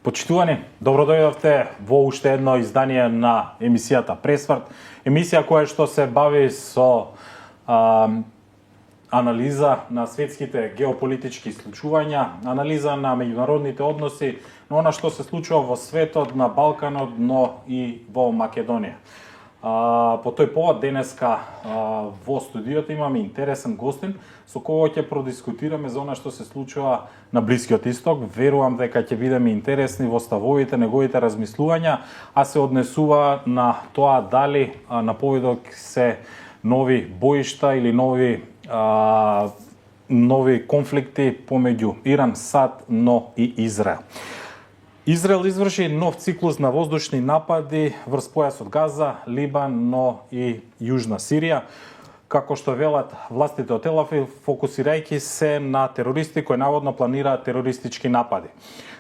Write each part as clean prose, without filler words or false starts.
Почитувани, добро дојдовте во уште едно издание на емисијата Presvrt, емисија која што се бави со анализа на светските геополитички случувања, анализа на меѓународните односи, на она што се случува во светот, на Балканот, но и во Македонија. По тој повод денеска во студиото имаме интересен гостин со кој ќе продискутираме за она што се случува на Блискиот Исток. Верувам дека ќе бидеме интересни во ставовите, неговите размислувања, а се однесува на тоа дали на поведок се нови боишта или нови конфликти помеѓу Иран, САД, но и Израел. Израел изврши нов циклус на воздушни напади врз појасот Газа, Либан, но и Јужна Сирија, како што велат властите од Тель-Авив, фокусирајќи се на терористи кои наводно планираат терористички напади.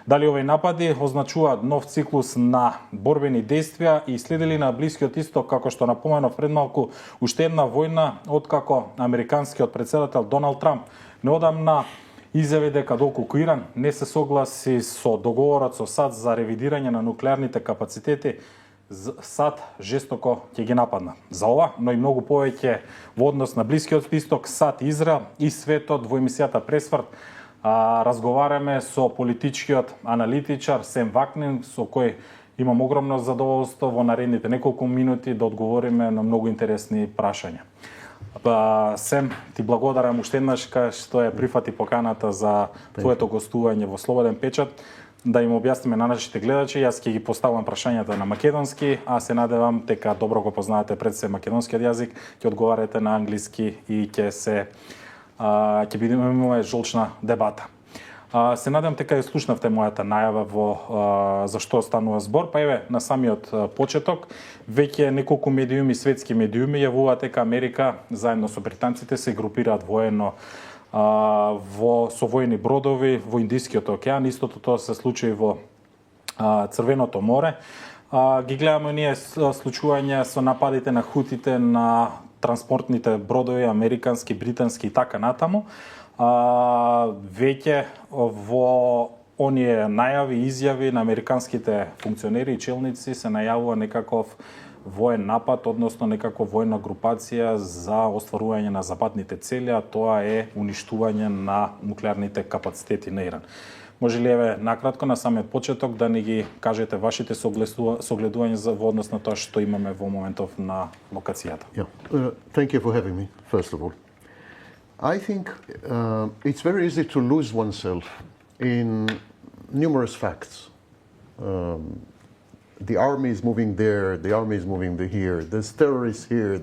Дали овој напади означуваат нов циклус на борбени действија и следили на Блискиот Исток, како што напоменав пред малку, уште една војна откако американскиот председател Доналд Трамп неодамна изјави дека доколку Иран не се согласи со договорот со САД за ревидирање на нуклеарните капацитети, САД жестоко ќе ги нападна. За ова, но и многу повеќе во однос на Блискиот Исток, САД, Израел и светот во емисијата Presvrt разговараме со политичкиот аналитичар Сем Вакнин, со кој имам огромно задоволство во наредните неколку минути да одговориме на многу интересни прашања. Сем, ти благодарам уште еднаш што ја прифати поканата за твоето гостување во Слободен Печат, да им објасниме на нашите гледачи. Јас ќе ги поставам прашањата на македонски, а се надевам дека добро го познаете пред се македонскиот јазик, ќе одговарате на англиски и ќе бидеме жолчна дебата. Се надевам дека ја слушнавте мојата најава во за што станува збор, па еве на самиот почеток веќе неколку медиуми, светски медиуми јавуваат дека Америка заедно со британците се групираат воено со воени бродови во Индискиот океан. Истото тоа се случи во Црвеното море. Ги гледаме ние случувања со нападите на хутите на транспортните бродови американски, британски и така натаму. Веќе во оние најави, изјави на американските функционери и челници се најавува некаков воен напад, односно некаква воена групација за остварување на западните цели, а тоа е уништување на нуклеарните капацитети на Иран. Може ли еве накратко на самиот почеток да ни ги кажете вашите согледувања во однос на тоа што имаме во моментов на локацијата? Thank you for having me, first of all. I think it's very easy to lose oneself in numerous facts. The army is moving there, the army is moving here, there's terrorists here.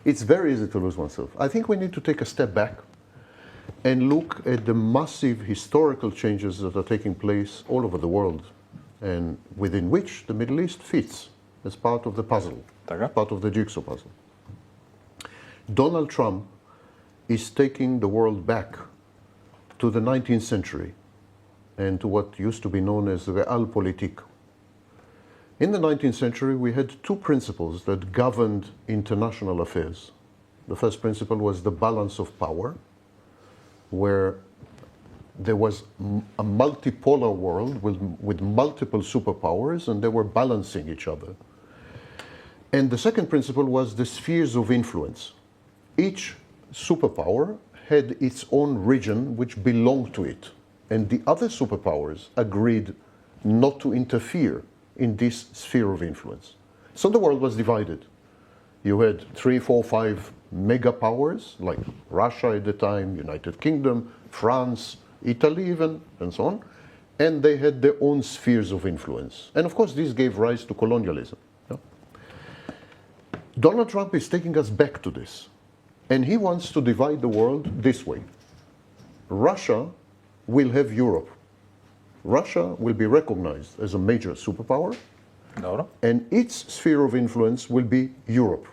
It's very easy to lose oneself. I think we need to take a step back and look at the massive historical changes that are taking place all over the world and within which the Middle East fits as part of the puzzle, part of the jigsaw puzzle. Donald Trump is taking the world back to the 19th century and to what used to be known as realpolitik. In the 19th century, we had two principles that governed international affairs. The first principle was the balance of power, where there was a multipolar world with multiple superpowers, and they were balancing each other. And the second principle was the spheres of influence. Each superpower had its own region which belonged to it, and the other superpowers agreed not to interfere in this sphere of influence. So the world was divided. You had 3, 4, 5 mega powers like Russia at the time, United Kingdom, France, Italy even, and so on, and they had their own spheres of influence. And of course this gave rise to colonialism. Donald Trump is taking us back to this, and he wants to divide the world this way. Russia will have Europe. Russia will be recognized as a major superpower, and its sphere of influence will be Europe.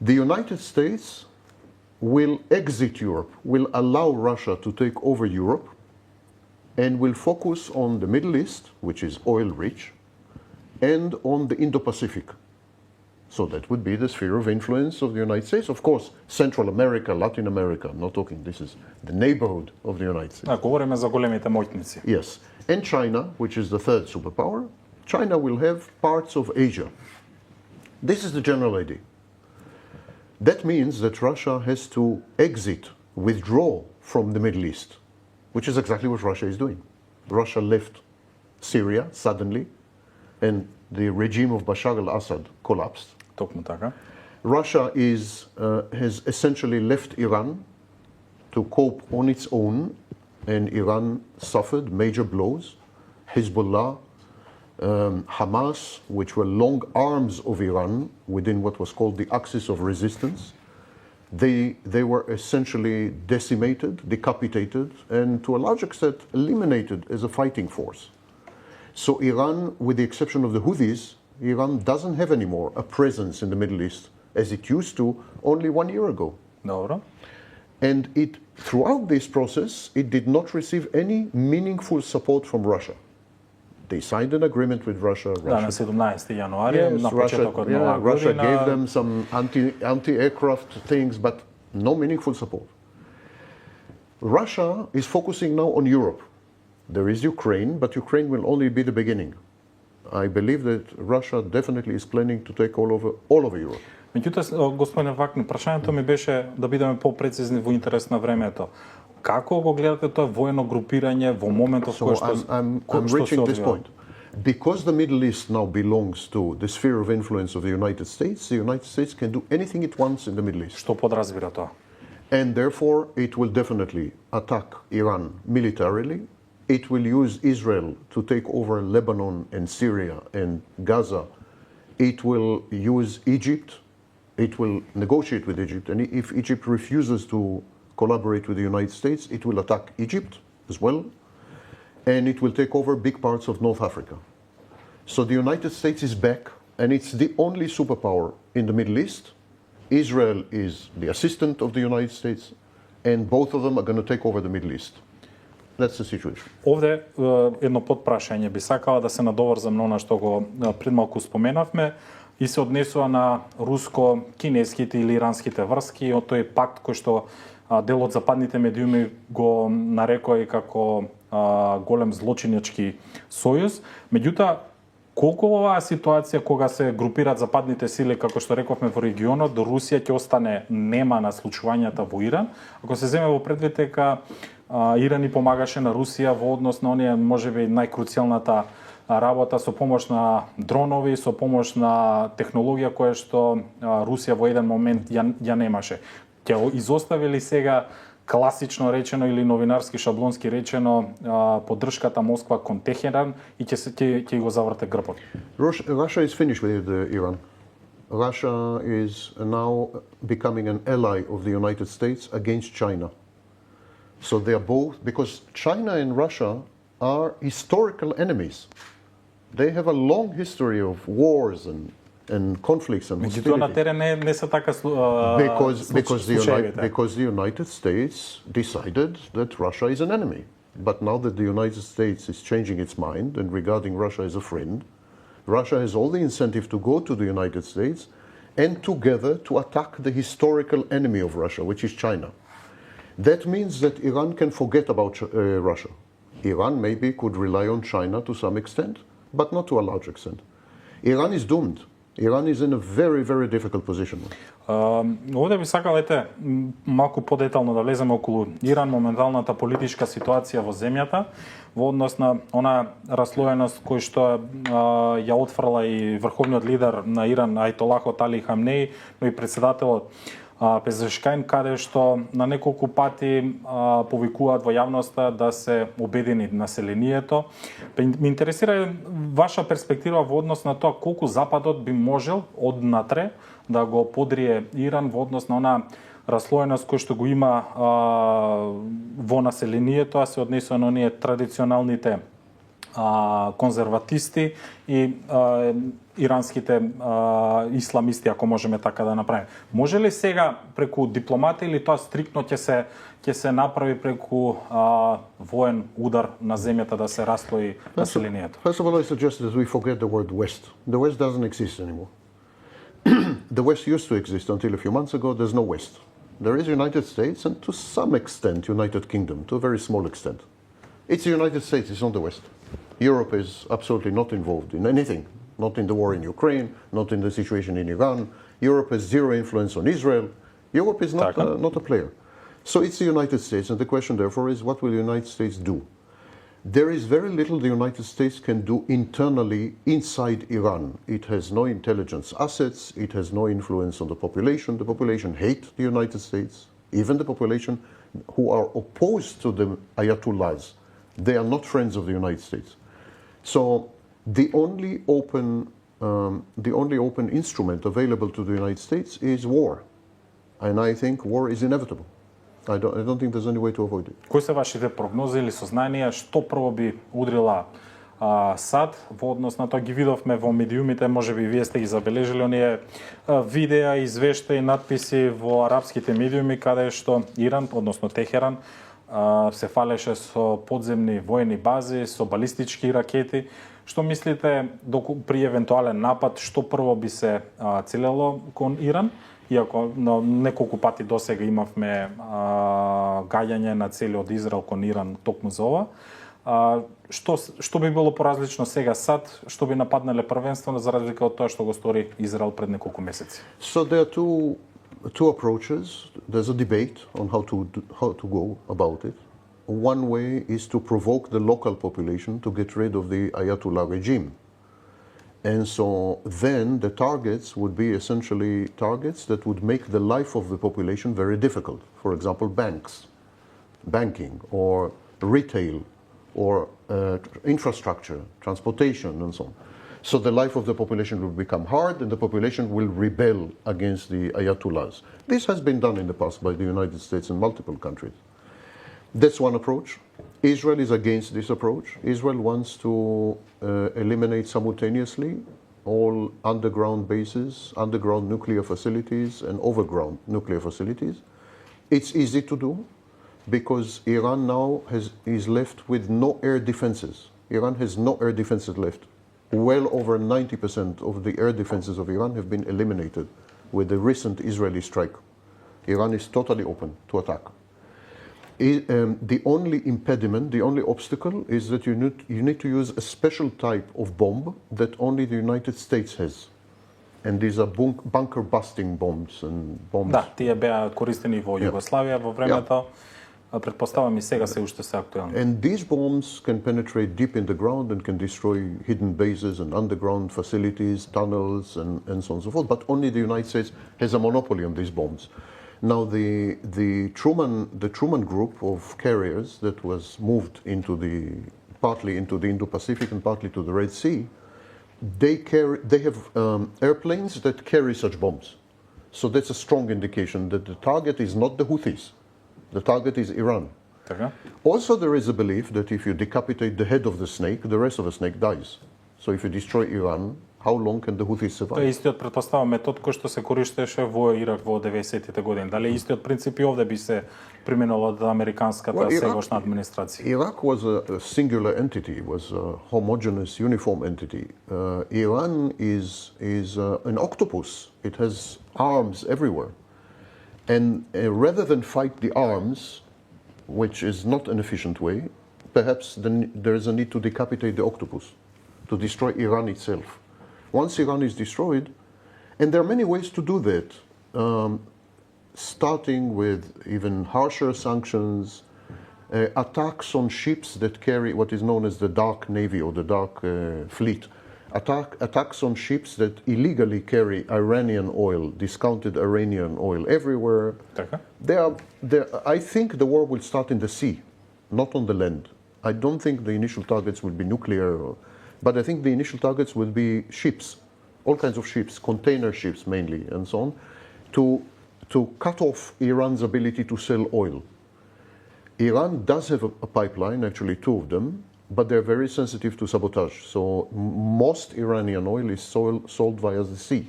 The United States will exit Europe, will allow Russia to take over Europe, and will focus on the Middle East, which is oil-rich, and on the Indo-Pacific. So that would be the sphere of influence of the United States. Of course, Central America, Latin America, I'm not talking, this is the neighborhood of the United States. Да, говориме за големите моќници. Yes. And China, which is the third superpower, China will have parts of Asia. This is the general idea. That means that Russia has to exit, withdraw from the Middle East, which is exactly what Russia is doing. Russia left Syria suddenly, and the regime of Bashar al-Assad collapsed. Токму така. Russia has essentially left Iran to cope on its own, and Iran suffered major blows. Hezbollah, Hamas, which were long arms of Iran within what was called the axis of resistance, they were essentially decimated, decapitated, and to a large extent eliminated as a fighting force. So Iran, with the exception of the Houthis, Iran doesn't have anymore a presence in the Middle East as it used to only 1 year ago. Добро. And throughout this process, it did not receive any meaningful support from Russia. They signed an agreement with Russia. Да, на 17 јануари, Yes, на почетокот на оваа Russia година. gave them some anti-aircraft things, but no meaningful support. Russia is focusing now on Europe. There is Ukraine, but Ukraine will only be the beginning. I believe that Russia definitely is planning to take all over Europe. Меѓутоа, господин Вакни, прашањето ми беше да бидеме попрецизни во интерес на времето. Како го гледате тоа воено групирање во моментот So кој што I'm кој што се reaching this одвива? point. Because the Middle East now belongs to the sphere of influence of the United States can do anything it wants in the Middle East. Што подразбира тоа? And therefore, it will definitely attack Iran militarily. It will use Israel to take over Lebanon and Syria and Gaza. It will use Egypt. It will negotiate with Egypt. And if Egypt refuses to collaborate with the United States, it will attack Egypt as well. And it will take over big parts of North Africa. So the United States is back, and it's the only superpower in the Middle East. Israel is the assistant of the United States, and both of them are going to take over the Middle East. That's the situation. Овде едно подпрашање би сакала да се надоврзам на она што го пред малку споменавме и се однесува на руско-кинеските или иранските врски, од тој пакт кој што дел од западните медиуми го нарекоа и како голем злочинички сојуз. Меѓутоа, колку оваа ситуација кога се групираат западните сили, како што рековме во регионот, до Русија ќе остане нема на случувањата во Иран, ако се земе во предвид дека Иран и помагаше на Русија во однос на оние можеби најкруцијалната работа со помош на дронови, со помош на технологија која што Русија во еден момент ја немаше. Ќе изостави ли сега класично речено или новинарски шаблонски речено поддршката Москва кон Техеран и ќе го заврте грбот? Russia is finished with Iran. Russia is now becoming an ally of the United States against China. So they are both, because China and Russia are historical enemies. They have a long history of wars and conflicts and Меѓутоа на hostility. терен не се така Because the United States decided that Russia is an enemy. But now that the United States is changing its mind and regarding Russia as a friend, Russia has all the incentive to go to the United States and together to attack the historical enemy of Russia, which is China. That means that Iran can forget about Russia. Iran maybe could rely on China to some extent, but not to a large extent. Iran is doomed. Iran is in a very, very difficult position. Овде би сакал малку подетално да влеземе околу Иран, моменталната политичка ситуација во земјата, во однос на она раслоеност кој што ја отфрла и врховниот лидер на Иран Ајтолахот Али Хамнеи, но и председателот Презрт, каде што на неколку пати повикуваат во јавноста да се обедини населението. Ме интересира ваша перспектива во однос на тоа колку Западот би можел однатре да го подрие Иран во однос на она раслоеност кој што го има во населението, а се однесува на оние традиционалните конзерватисти и иранските исламисти, ако можеме така да направиме. Може ли сега преку дипломата или тоа стриктно ќе се направи преку воен удар на земјата да се раслои населението? First of all, I suggest that we forget the word West. The West doesn't exist anymore. the West used to exist until a few months ago. There's no West. There is United States and to some extent United Kingdom, to a very small extent. It's the United States, it's not the West. Europe is absolutely not involved in anything, not in the war in Ukraine, not in the situation in Iran. Europe has zero influence on Israel. Europe is not a player. So it's the United States, and the question therefore is, what will the United States do? There is very little the United States can do internally inside Iran. It has no intelligence assets, it has no influence on the population. The population hate the United States, even the population who are opposed to the Ayatollahs. They are not friends of the United States. So the only open instrument available to the United States is war. And I think war is inevitable. I don't think there's any way to avoid it. Кои се вашите прогнози или сознанија што прво би удрила САД во однос на тоа? Ги видовме во медиумите, можеби вие сте ги забележали оние видеа, извештаи, надписи во арапските медиуми каде што Иран, односно Техеран, се фалеше со подземни воени бази, со балистички ракети. Што мислите при евентуален напад, што прво би се целело кон Иран? Иако неколку пати досега имавме гаѓање на цели од Израел кон Иран токму за ова. Што би било поразлично сега САД, што би нападнале првенствено за разлика од тоа што го стори Израел пред неколку месеци? So there are two approaches. There's a debate on how to go about it. One way is to provoke the local population to get rid of the Ayatollah regime. And so then the targets would be essentially targets that would make the life of the population very difficult. For example, banking, or retail, or infrastructure, transportation, and so on. So the life of the population will become hard, and the population will rebel against the Ayatollahs. This has been done in the past by the United States and multiple countries. That's one approach. Israel is against this approach. Israel wants to eliminate simultaneously all underground bases, underground nuclear facilities, and overground nuclear facilities. It's easy to do because Iran now is left with no air defenses. Iran has no air defenses left. Well over 90% of the air defenses of Iran have been eliminated with the recent Israeli strike. Iran is totally open to attack. The only impediment, the only obstacle is that you need to use a special type of bomb that only the United States has. And these are bunker busting bombs and bombs. Да, тие беа користени во Југославија во времето. Предпоставам и сега се уште се актуелни. And these bombs can penetrate deep in the ground and can destroy hidden bases and underground facilities, tunnels, and so on and so forth. But only the United States has a monopoly on these bombs. Now, the Truman group of carriers that was moved partly into the Indo-Pacific and partly to the Red Sea, they have airplanes that carry such bombs. So that's a strong indication that the target is not the Houthis. The target is Iran. Така. Also, there is a belief that if you decapitate the head of the snake, the rest of the snake dies. So if you destroy Iran, how long can the Houthis survive? Тоа е истиот, претпоставам, метод кој што се користеше во Ирак во 90-тите години. Дали истиот принцип и овде би се применил од американската сегашна администрација? Iraq was a singular entity, was a homogeneous, uniform entity. Iran is an octopus. It has arms everywhere. And rather than fight the arms, which is not an efficient way, perhaps then there is a need to decapitate the octopus, to destroy Iran itself. Once Iran is destroyed, and there are many ways to do that, starting with even harsher sanctions, attacks on ships that carry what is known as the dark navy or the dark fleet, attacks on ships that illegally carry Iranian oil, discounted Iranian oil everywhere. I think the war will start in the sea, not on the land. I don't think the initial targets will be nuclear, but I think the initial targets will be ships, all kinds of ships, container ships mainly, and so on, to cut off Iran's ability to sell oil. Iran does have a pipeline, actually two of them, but they're very sensitive to sabotage. So most Iranian oil is sold via the sea.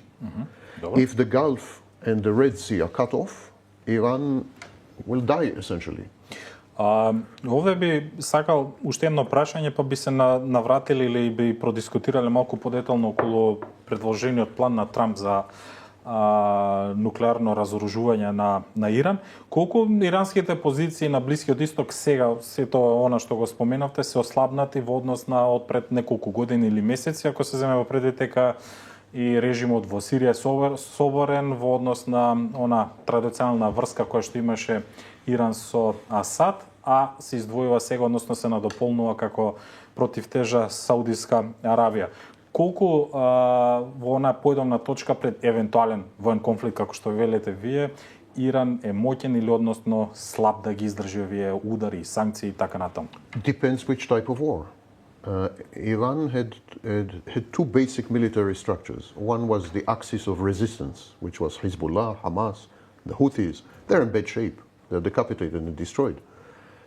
If the Gulf and the Red Sea are cut off, Iran will die essentially. Овде би сакал уште едно прашање, па би се навратили или би продискутирале малку подетално околу предложениот план на Трамп за нуклеарно разоружување на Иран. Колку иранските позиции на Блискиот Исток сега, сето она што го споменавте, се ослабнати во однос на од пред неколку години или месеци, ако се земе во предвид дека и режимот во Сирија е соборен во однос на она традиционална врска која што имаше Иран со Асад, а се издвојува сега, односно се надополнува како противтежа Саудиска Аравија. Колку во она појдовна точка пред евентуален воен конфликт, како што велите вие, Иран е моќен или односно слаб да ги издржи овие удари, санкции и така натаму? Depends which type of war. Iran had two basic military structures. One was the axis of resistance, which was Hezbollah, Hamas, the Houthis. They're in bad shape. They're decapitated and destroyed.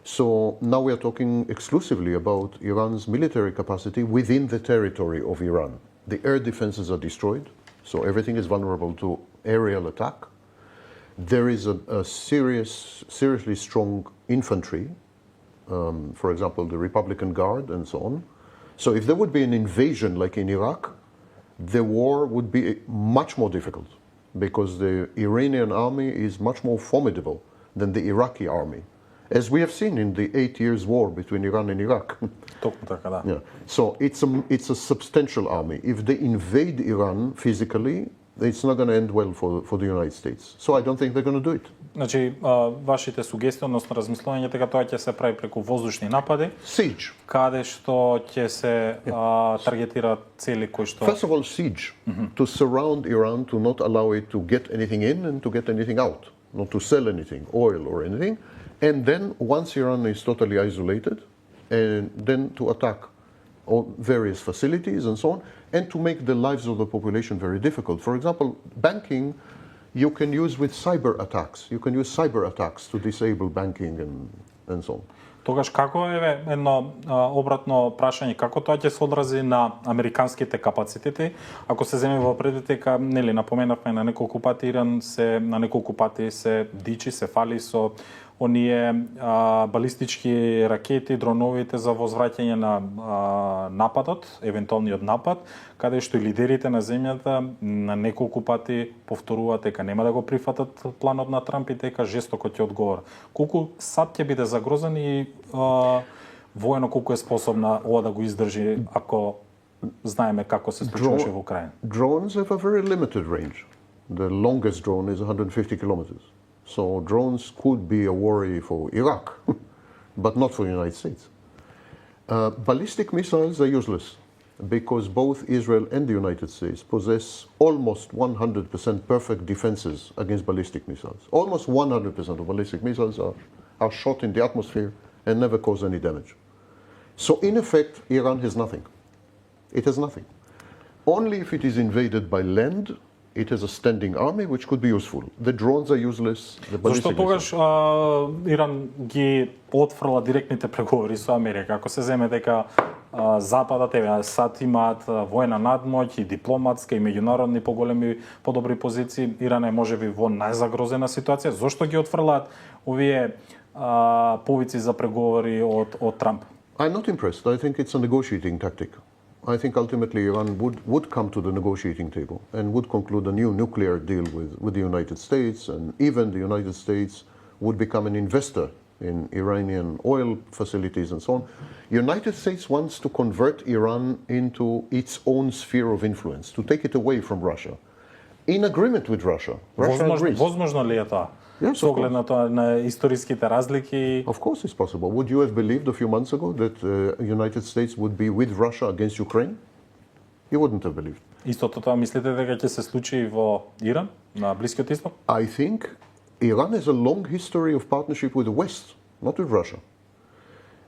So now we are talking exclusively about Iran's military capacity within the territory of Iran. The air defenses are destroyed, so everything is vulnerable to aerial attack. There is a seriously strong infantry, for example, the Republican Guard and so on. So if there would be an invasion like in Iraq, the war would be much more difficult because the Iranian army is much more formidable than the Iraqi army, as we have seen in the 8 years war between Iran and Iraq. Токму така, да. Yeah. So it's a substantial army. If they invade Iran physically, it's not going to end well for the United States. So I don't think they're going to do it. Значи, вашите сугестии, односно размислување дека тоа ќе се прави преку воздушни напади, Siege. каде што ќе се таргетираат цели кои што... First of all, siege. To surround Iran, to not allow it to get anything in and to get anything out. Not to sell anything, oil or anything. And then, once Iran is totally isolated, and then to attack all various facilities and so on, and to make the lives of the population very difficult. For example, banking, you can use with cyber attacks. You can use cyber attacks to disable banking and so on. Тогаш како е едно обратно прашање, како тоа ќе се одрази на американските капацитети, ако се земе во предвид дека, нели, напоменавме на неколку пати Иран се дичи, се фали со оние балистички ракети, дроновите за возвраќање на нападот, евентуалниот напад, каде што и лидерите на земјата на неколку пати повторуваат дека нема да го прифатат планот на Трамп и дека жестоко ќе одговора. Колку САД ќе биде загрозен и воено колку е способна ова да го издржи ако знаеме како се случуваше во Украина? Drones have a very limited range. The longest drone is 150 kilometers. So drones could be a worry for Iraq, but not for the United States. Ballistic missiles are useless because both Israel and the United States possess almost 100% perfect defenses against ballistic missiles. Almost 100% of ballistic missiles are shot in the atmosphere and never cause any damage. So in effect, Iran has nothing. It has nothing. Only if it is invaded by land, it has a standing army which could be useful. The drones are useless. The ballistic Зашто тогаш Иран ги отфрла директните преговори со Америка? Ако се земе дека Западот, САД имаат воена надмоќ и дипломатска и меѓународни подобри позиции, Иран е можеби во најзагрозена ситуација. Зошто ги отфрлаат овие повици за преговори од Трамп? I'm not impressed. I think it's a negotiating tactic. I think ultimately Iran would come to the negotiating table and would conclude a new nuclear deal with the United States, and even the United States would become an investor in Iranian oil facilities and so on. United States wants to convert Iran into its own sphere of influence, to take it away from Russia. In agreement with Russia. Russia agrees. Возможно ли е тоа? Yes, Со оглед на тоа на историските разлики. Of course it's possible. Would you have believed a few months ago that United States would be with Russia against Ukraine? You wouldn't have believed. Истото тоа мислите дека ќе се случи и во Иран, на Блискиот Исток? I think Iran has a long history of partnership with the West, not with Russia.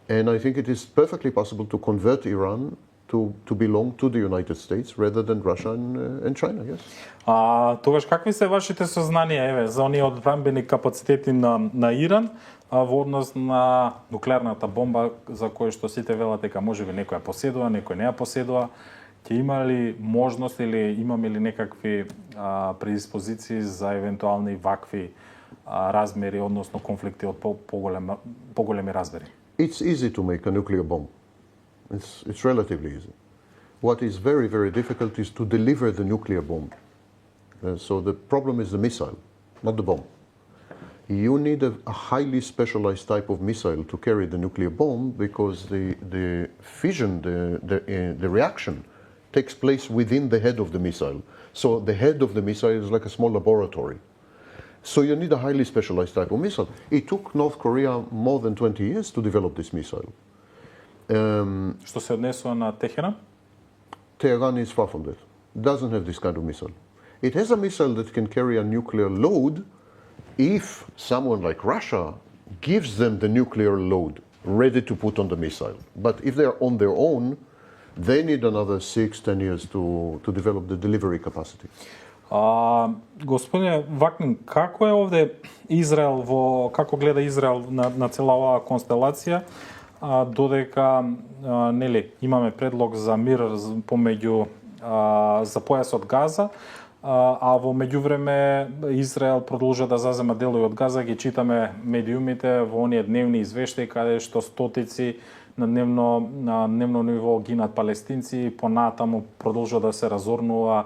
And I think it is perfectly possible to convert Iran to belong to the United States rather than Russia and China, yes. Тогаш какви се вашите сознанија за оние одбранбени капацитети на Иран во однос на нуклеарната бомба за која што сите велат дека можеби некој ја поседува, некој не ја поседува? Ќе има ли можност или имаме ли некакви предиспозиции за евентуални вакви размери, односно конфликти од поголеми размери? It's easy to make a nuclear bomb. It's relatively easy. What is very, very difficult is to deliver the nuclear bomb. So the problem is the missile, not the bomb. You need a highly specialized type of missile to carry the nuclear bomb because the fission, the reaction takes place within the head of the missile. So the head of the missile is like a small laboratory. So you need a highly specialized type of missile. It took North Korea more than 20 years to develop this missile. Što se odnesува на Техеран? Tehran is far from that. Doesn't have this kind of missile. It has a missile that can carry a nuclear load if someone like Russia gives them the nuclear load ready to put on the missile. But if they are on their own, they need another 6-10 years to develop the delivery capacity. Господине Вакнин, како е овде Израел како гледа Израел на цела оваа констелација, додека нели имаме предлог за мир помеѓу за појасот Газа, а во меѓувреме Израел продолжува да зазема делови од Газа, ги читаме медиумите во оние дневни извештаи каде што стотици на дневно ниво гинат палестинци, понатаму продолжува да се разорнува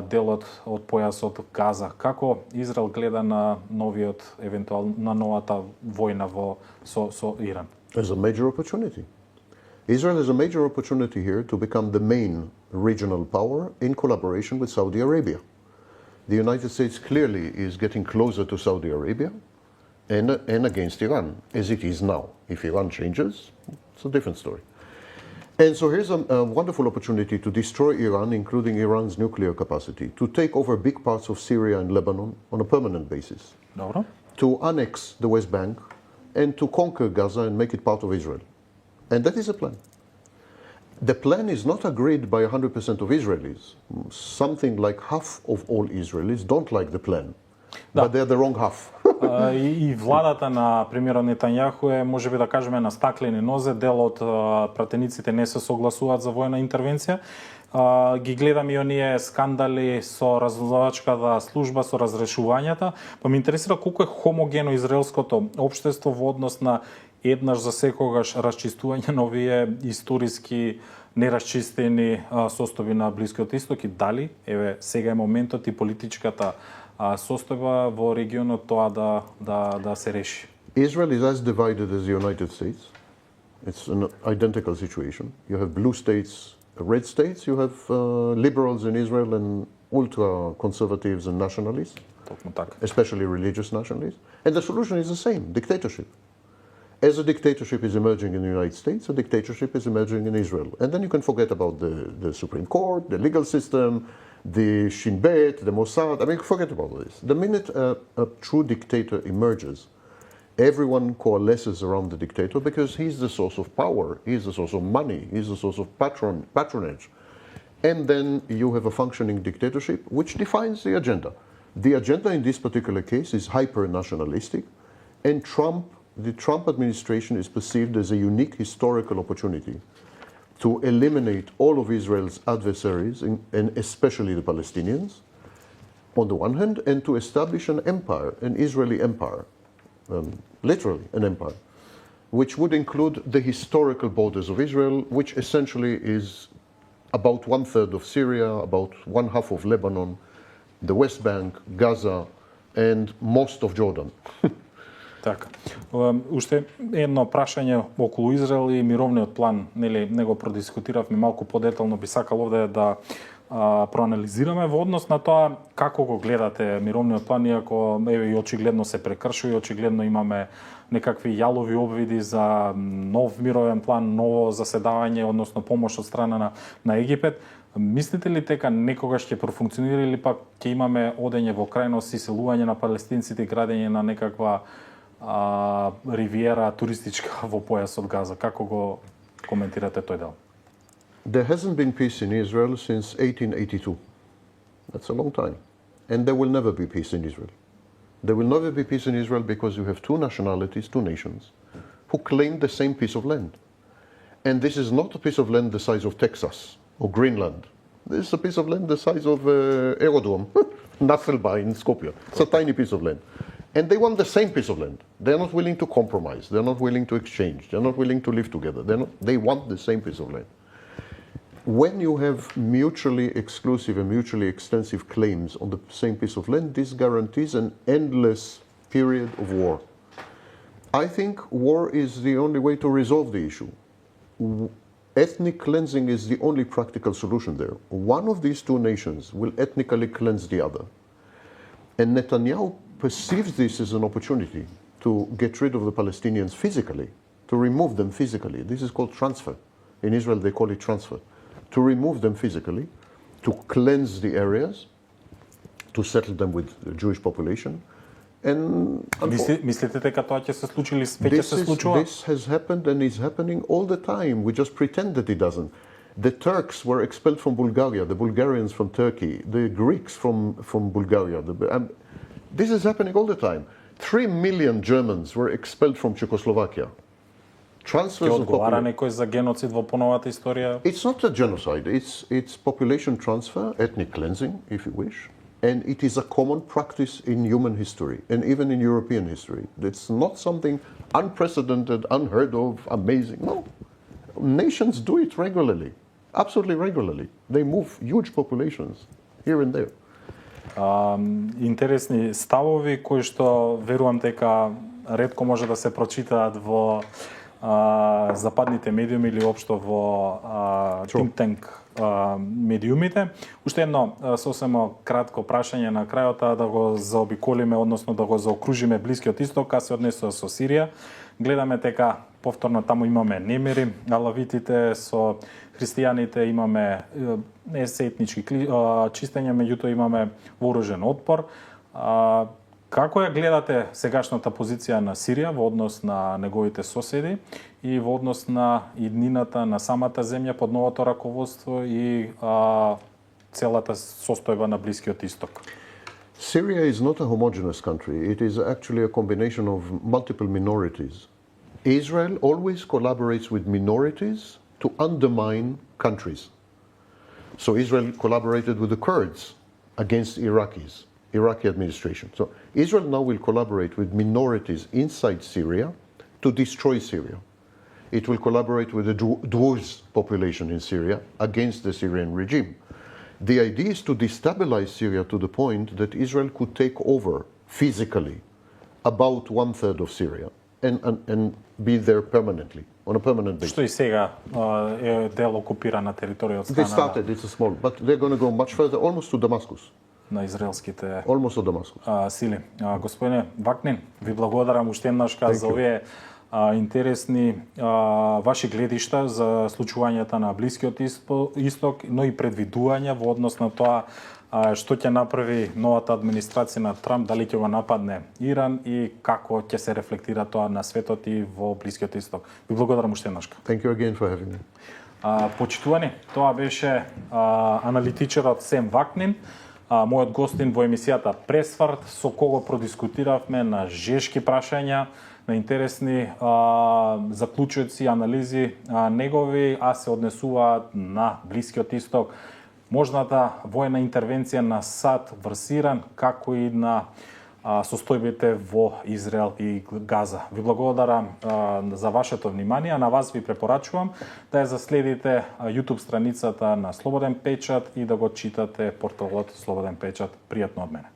делот од појасот Газа. Како Израел гледа на на новата војна со Иран? As a major opportunity. Israel has a major opportunity here to become the main regional power in collaboration with Saudi Arabia. The United States clearly is getting closer to Saudi Arabia and against Iran, as it is now. If Iran changes, it's a different story. And so here's a wonderful opportunity to destroy Iran, including Iran's nuclear capacity, to take over big parts of Syria and Lebanon on a permanent basis, Dobro. to annex the West Bank, and to conquer Gaza and make it part of Israel. And that is a plan. The plan is not agreed by 100% of Israelis. Something like half of all Israelis don't like the plan, but they're the wrong half. И владата на премиерот Нетањаху е, можеби да кажеме, на стаклени нозе. Дел од пратениците не се согласуваат за војна интервенција. Ги гледам и оние скандали со разузнавачката служба, со разрешувањата. Па ме интересира колку е хомогено израелското општество во однос на еднаш за секогаш расчистување на овие историски нерасчистени состојби на Блискиот Исток, и дали еве сега е моментот и политичката состојба во регионот тоа да се реши. Israel is as divided as the United States. It's an identical situation. You have blue states, red states. You have liberals in Israel and ultra-conservatives and nationalists, especially religious nationalists. And the solution is the same, dictatorship. As a dictatorship is emerging in the United States, a dictatorship is emerging in Israel. And then you can forget about the Supreme Court, the legal system, the Shin Bet, the Mossad. I mean, forget about all this. The minute a true dictator emerges, everyone coalesces around the dictator because he's the source of power, he's the source of money, he's the source of patronage. And then you have a functioning dictatorship which defines the agenda. The agenda in this particular case is hyper-nationalistic, and the Trump administration is perceived as a unique historical opportunity to eliminate all of Israel's adversaries, and especially the Palestinians, on the one hand, and to establish an empire, an Israeli empire, literally an empire, which would include the historical borders of Israel, which essentially is about 1/3 of Syria, about 1/2 of Lebanon, the West Bank, Gaza, and most of Jordan. Така. Уште едно прашање околу Израел и мировниот план, нели, не го продискутиравме малку подетално, би сакал овде да проанализираме во однос на тоа како го гледате мировниот план, иако еве и очигледно се прекршува, и очигледно имаме некакви јалови обвиди за нов мировен план, ново заседавање, односно помош од страна на Египет. Мислите ли дека некогаш ќе профункционира или пак ќе имаме одење во крајност, иселување на палестинците, градење на некаква ривиера туристичка во појасот Газа? Како го коментирате тој дел? There hasn't been peace in Israel since 1882. That's a long time. And there will never be peace in Israel. There will never be peace in Israel because you have two nationalities, two nations, who claim the same piece of land. And this is not a piece of land the size of Texas or Greenland. This is a piece of land the size of Aerodrome, Nasselba in Skopje. It's a tiny piece of land. And they want the same piece of land. They're not willing to compromise. They're not willing to exchange. They're not willing to live together. They want the same piece of land. when you have mutually exclusive and mutually extensive claims on the same piece of land, this guarantees an endless period of war. I think war is the only way to resolve the issue. Ethnic cleansing is the only practical solution there. One of these two nations will ethnically cleanse the other. And Netanyahu perceives this as an opportunity to get rid of the Palestinians physically, to remove them physically. This is called transfer. In Israel, they call it transfer. To remove them physically, to cleanse the areas, to settle them with the Jewish population. And Мислите дека тоа ќе се случи или веќе се случува? This has happened and is happening all the time. We just pretend that it doesn't. The Turks were expelled from Bulgaria, the Bulgarians from Turkey, the Greeks from Bulgaria. This is happening all the time. 3 million Germans were expelled from Czechoslovakia. Transfers Ќе of одговара population. некој за геноцид во поновата историја? It's not a genocide. It's population transfer, ethnic cleansing, if you wish. And it is a common practice in human history and even in European history. It's not something unprecedented, unheard of, amazing. No. Nations do it regularly, absolutely regularly. They move huge populations here and there. Интересни ставови кои што верувам дека ретко може да се прочитаат во западните медиуми или општо во think tank медиумите. Уште едно сосемо кратко прашање на крајот, да го заобиколиме, односно да го заокружиме Блискиот исток, а се однесува со Сирија. Гледаме дека повторно таму имаме немири, алавитите со христијаните, имаме не се етнички чистење, меѓутоа имаме вооружен отпор. Како ја гледате сегашната позиција на Сирија во однос на неговите соседи и во однос на иднината на самата земја под новото раководство и целата состојба на Блискиот исток? Syria is not a homogeneous country. It is actually a combination of multiple minorities. Israel always collaborates with minorities to undermine countries. So Israel collaborated with the Kurds against Iraqi administration. So Israel now will collaborate with minorities inside Syria to destroy Syria. It will collaborate with the Druze population in Syria against the Syrian regime. The idea is to destabilize Syria to the point that Israel could take over physically about 1/3 of Syria and be there permanently, on a permanent basis. Што и сега е дел окупирана територија од They страна started, it's a small, but they're going to go much further, almost to Damascus. на израелските Almost to Damascus. сили. Господине Вакнин, ви благодарам уште еднаш за овие интересни ваши гледишта за случувањата на Блискиот исток, но и предвидувања во однос на тоа што ќе направи новата администрација на Трамп, дали ќе го нападне Иран и како ќе се рефлектира тоа на светот и во Блискиот исток. Ви благодарам уште еднаш. Thank you again for having me. Почитувани, тоа беше аналитичарот Сем Вакнин, мојот гостин во емисијата Presvrt, со кого продискутиравме на жешки прашања, на интересни заклучоци, анализи негови, а се однесуваат на Блискиот исток, можната војна интервенција на САД врз Иран, како и на состојбите во Израел и Газа. Ви благодарам за вашето внимание, а на вас ви препорачувам да ја заследите YouTube страницата на Слободен Печат и да го читате порталот Слободен Печат. Пријатно од мене.